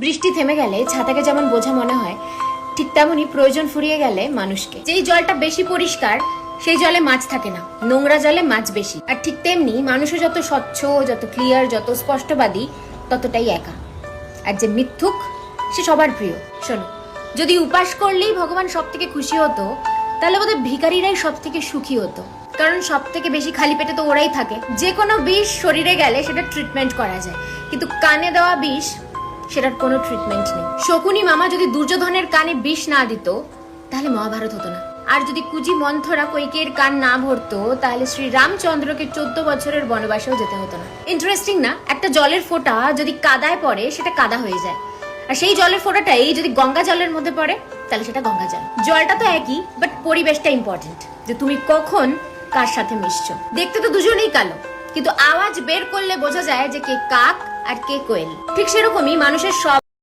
বৃষ্টি থেমে গেলে ছাতাকে যেমন বোঝা মনে হয়, ঠিক তেমনই প্রয়োজন ফুরিয়ে গেলে মানুষকে। যেই জলটা বেশি পরিষ্কার সেই জলে মাছ থাকে না, নোংরা জলে মাছ বেশি। আর ঠিক তেমনি মানুষও যত স্বচ্ছ, যত ক্লিয়ার, যত স্পষ্টবাদী, ততটাই একা। আর যে মিথ্যুক সে সবার প্রিয়। শোনো, যদি উপাস করলেই ভগবান সব থেকে খুশি হতো, তাহলে বোধহয় ভিখারিরাই সব থেকে সুখী হতো। কারণ সব থেকে বেশি খালি পেটে তো ওরাই থাকে। যে কোনো বিষ শরীরে গেলে সেটা ট্রিটমেন্ট করা যায়, কিন্তু কানে দেওয়া বিষ সেটার কোনো ট্রিটমেন্ট নেই। শকুনি মামা যদি দুর্যোধনের কানে বিষ না দিত, তাহলে মহাভারত হতো না। আর যদি কুজি মন্থরা কৈকেয়ীর কান না ভরতো, তাহলে শ্রী রামচন্দ্রকে 14 বছরের বনবাসেও যেতে হতো না। ইন্টারেস্টিং না? একটা জলের ফোঁটা যদি কাদায় পড়ে সেটা কাদা হয়ে যায়, আর সেই জলের ফোঁটাটাই যদি গঙ্গা জলের মধ্যে পড়ে তাহলে সেটা গঙ্গা জল। জলটা তো একই, বাট পরিবেশটা ইম্পর্টেন্ট, যে তুমি কখন কার সাথে মিশছো। দেখতে তো দুজনেই কালো, কিন্তু আওয়াজ বের করলে বোঝা যায় যে কে কাক আর কে কোয়েল। ঠিক সেরকমই মানুষের সব